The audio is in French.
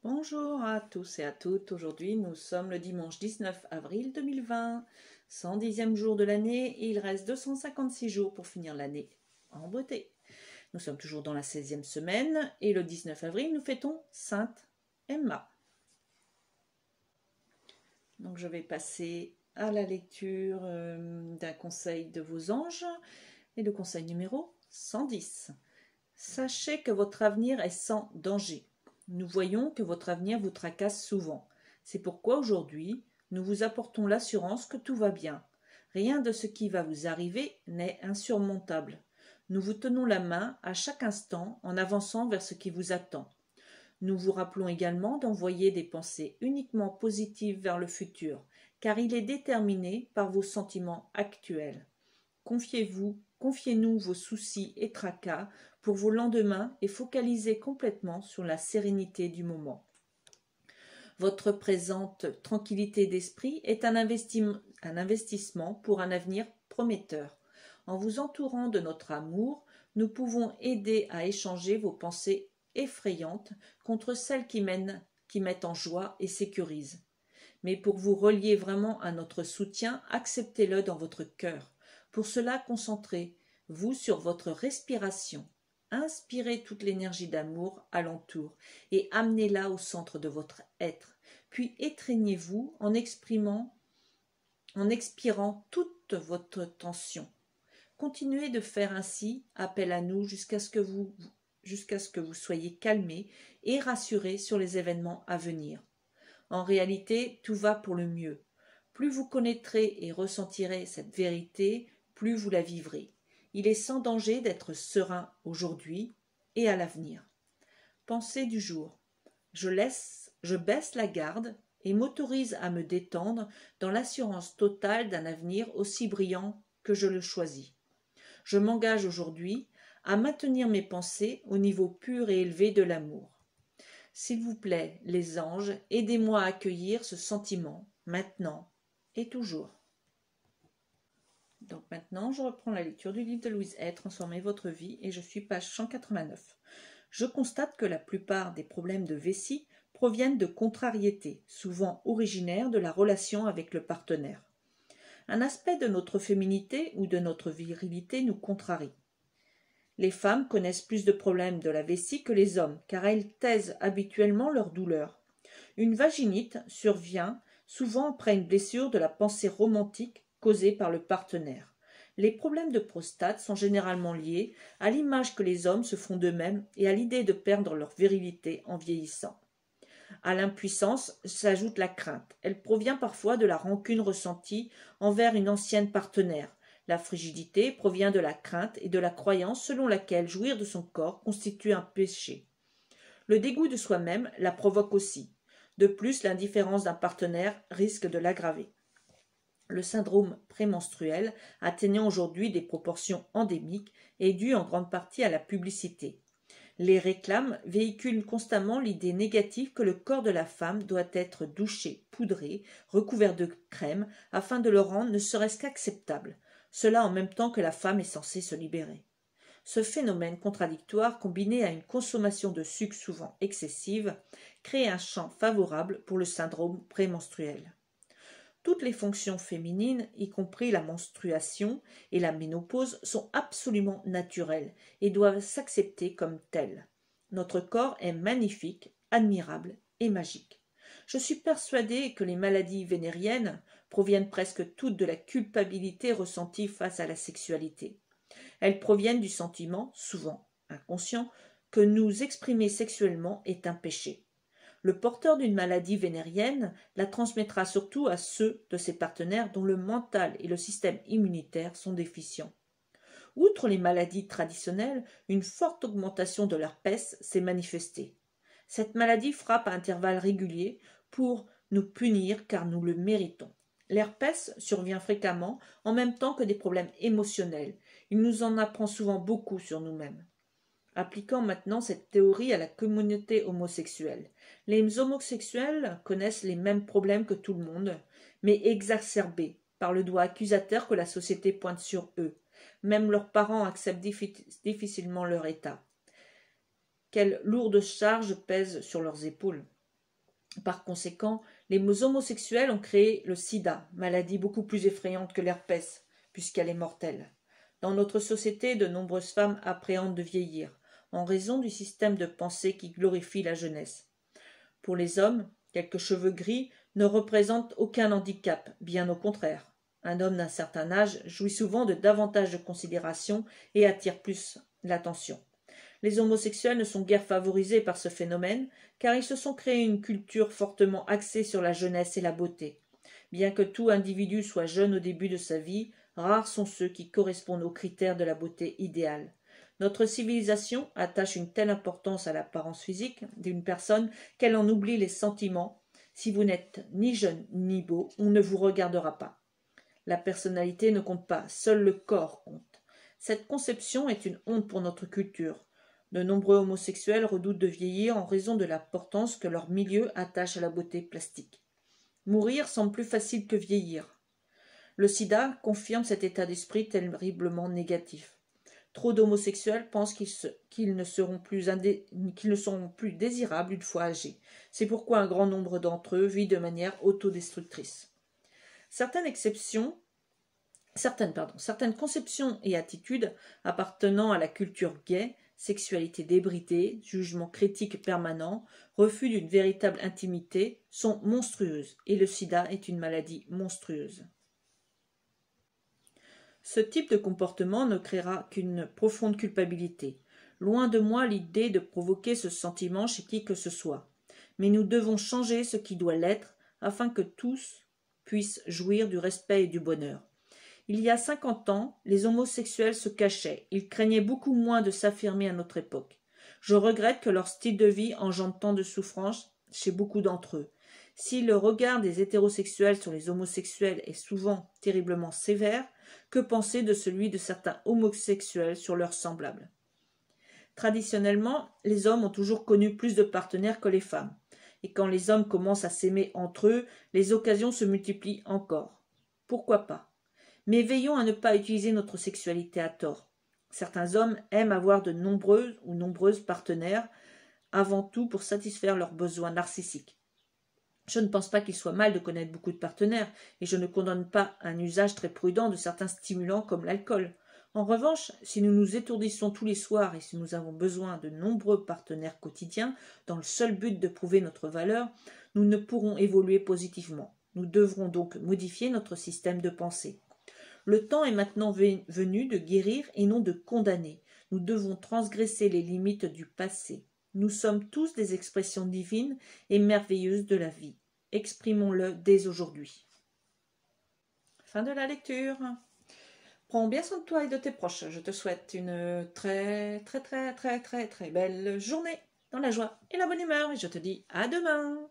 Bonjour à tous et à toutes. Aujourd'hui, nous sommes le dimanche 19 avril 2020, 110e jour de l'année et il reste 256 jours pour finir l'année en beauté. Nous sommes toujours dans la 16e semaine et le 19 avril, nous fêtons Sainte Emma. Donc, je vais passer à la lecture d'un conseil de vos anges et le conseil numéro 110. Sachez que votre avenir est sans danger. Nous voyons que votre avenir vous tracasse souvent. C'est pourquoi aujourd'hui, nous vous apportons l'assurance que tout va bien. Rien de ce qui va vous arriver n'est insurmontable. Nous vous tenons la main à chaque instant en avançant vers ce qui vous attend. Nous vous rappelons également d'envoyer des pensées uniquement positives vers le futur, car il est déterminé par vos sentiments actuels. Confiez-nous vos soucis et tracas pour vos lendemains et focalisez complètement sur la sérénité du moment. Votre présente tranquillité d'esprit est un investissement pour un avenir prometteur. En vous entourant de notre amour, nous pouvons aider à échanger vos pensées effrayantes contre celles qui mettent en joie et sécurisent. Mais pour vous relier vraiment à notre soutien, acceptez-le dans votre cœur. Pour cela, concentrez-vous sur votre respiration. Inspirez toute l'énergie d'amour alentour et amenez-la au centre de votre être. Puis étreignez-vous en expirant toute votre tension. Continuez de faire ainsi appel à nous jusqu'à ce que vous soyez calmés et rassurés sur les événements à venir. En réalité, tout va pour le mieux. Plus vous connaîtrez et ressentirez cette vérité, plus vous la vivrez. Il est sans danger d'être serein aujourd'hui et à l'avenir. Pensée du jour. Je baisse la garde et m'autorise à me détendre dans l'assurance totale d'un avenir aussi brillant que je le choisis. Je m'engage aujourd'hui à maintenir mes pensées au niveau pur et élevé de l'amour. S'il vous plaît, les anges, aidez-moi à accueillir ce sentiment, maintenant et toujours. Donc maintenant, je reprends la lecture du livre de Louise Hay, Transformez votre vie, et je suis page 189. Je constate que la plupart des problèmes de vessie proviennent de contrariétés, souvent originaires de la relation avec le partenaire. Un aspect de notre féminité ou de notre virilité nous contrarie. Les femmes connaissent plus de problèmes de la vessie que les hommes, car elles taisent habituellement leur douleur. Une vaginite survient souvent après une blessure de la pensée romantique causée par le partenaire. Les problèmes de prostate sont généralement liés à l'image que les hommes se font d'eux-mêmes et à l'idée de perdre leur virilité en vieillissant. À l'impuissance s'ajoute la crainte. Elle provient parfois de la rancune ressentie envers une ancienne partenaire. La frigidité provient de la crainte et de la croyance selon laquelle jouir de son corps constitue un péché. Le dégoût de soi-même la provoque aussi. De plus, l'indifférence d'un partenaire risque de l'aggraver. Le syndrome prémenstruel, atteignant aujourd'hui des proportions endémiques, est dû en grande partie à la publicité. Les réclames véhiculent constamment l'idée négative que le corps de la femme doit être douché, poudré, recouvert de crème, afin de le rendre ne serait-ce qu'acceptable. Cela en même temps que la femme est censée se libérer. Ce phénomène contradictoire, combiné à une consommation de sucre souvent excessive, crée un champ favorable pour le syndrome prémenstruel. Toutes les fonctions féminines, y compris la menstruation et la ménopause, sont absolument naturelles et doivent s'accepter comme telles. Notre corps est magnifique, admirable et magique. Je suis persuadée que les maladies vénériennes proviennent presque toutes de la culpabilité ressentie face à la sexualité. Elles proviennent du sentiment, souvent inconscient, que nous exprimer sexuellement est un péché. Le porteur d'une maladie vénérienne la transmettra surtout à ceux de ses partenaires dont le mental et le système immunitaire sont déficients. Outre les maladies traditionnelles, une forte augmentation de l'herpès s'est manifestée. Cette maladie frappe à intervalles réguliers pour nous punir car nous le méritons. L'herpès survient fréquemment en même temps que des problèmes émotionnels. Il nous en apprend souvent beaucoup sur nous-mêmes. Appliquons maintenant cette théorie à la communauté homosexuelle. Les homosexuels connaissent les mêmes problèmes que tout le monde, mais exacerbés par le doigt accusateur que la société pointe sur eux. Même leurs parents acceptent difficilement leur état. Quelle lourde charge pèse sur leurs épaules. Par conséquent, les homosexuels ont créé le sida, maladie beaucoup plus effrayante que l'herpès, puisqu'elle est mortelle. Dans notre société, de nombreuses femmes appréhendent de vieillir, en raison du système de pensée qui glorifie la jeunesse. Pour les hommes, quelques cheveux gris ne représentent aucun handicap, bien au contraire. Un homme d'un certain âge jouit souvent de davantage de considération et attire plus l'attention. Les homosexuels ne sont guère favorisés par ce phénomène, car ils se sont créés une culture fortement axée sur la jeunesse et la beauté. Bien que tout individu soit jeune au début de sa vie, rares sont ceux qui correspondent aux critères de la beauté idéale. Notre civilisation attache une telle importance à l'apparence physique d'une personne qu'elle en oublie les sentiments. Si vous n'êtes ni jeune ni beau, on ne vous regardera pas. La personnalité ne compte pas, seul le corps compte. Cette conception est une honte pour notre culture. De nombreux homosexuels redoutent de vieillir en raison de l'importance que leur milieu attache à la beauté plastique. Mourir semble plus facile que vieillir. Le sida confirme cet état d'esprit terriblement négatif. Trop d'homosexuels pensent qu'ils ne seront plus désirables une fois âgés. C'est pourquoi un grand nombre d'entre eux vivent de manière autodestructrice. Certaines conceptions et attitudes appartenant à la culture gay, sexualité débridée, jugement critique permanent, refus d'une véritable intimité, sont monstrueuses, et le sida est une maladie monstrueuse. Ce type de comportement ne créera qu'une profonde culpabilité. Loin de moi l'idée de provoquer ce sentiment chez qui que ce soit. Mais nous devons changer ce qui doit l'être, afin que tous puissent jouir du respect et du bonheur. Il y a 50 ans, les homosexuels se cachaient, ils craignaient beaucoup moins de s'affirmer à notre époque. Je regrette que leur style de vie engendre tant de souffrance chez beaucoup d'entre eux. Si le regard des hétérosexuels sur les homosexuels est souvent terriblement sévère, que penser de celui de certains homosexuels sur leurs semblables? Traditionnellement, les hommes ont toujours connu plus de partenaires que les femmes. Et quand les hommes commencent à s'aimer entre eux, les occasions se multiplient encore. Pourquoi pas? Mais veillons à ne pas utiliser notre sexualité à tort. Certains hommes aiment avoir de nombreuses partenaires, avant tout pour satisfaire leurs besoins narcissiques. Je ne pense pas qu'il soit mal de connaître beaucoup de partenaires, et je ne condamne pas un usage très prudent de certains stimulants comme l'alcool. En revanche, si nous nous étourdissons tous les soirs et si nous avons besoin de nombreux partenaires quotidiens, dans le seul but de prouver notre valeur, nous ne pourrons évoluer positivement. Nous devrons donc modifier notre système de pensée. Le temps est maintenant venu de guérir et non de condamner. Nous devons transgresser les limites du passé. Nous sommes tous des expressions divines et merveilleuses de la vie. Exprimons-le dès aujourd'hui. Fin de la lecture. Prends bien soin de toi et de tes proches. Je te souhaite une très belle journée dans la joie et la bonne humeur. Et je te dis à demain.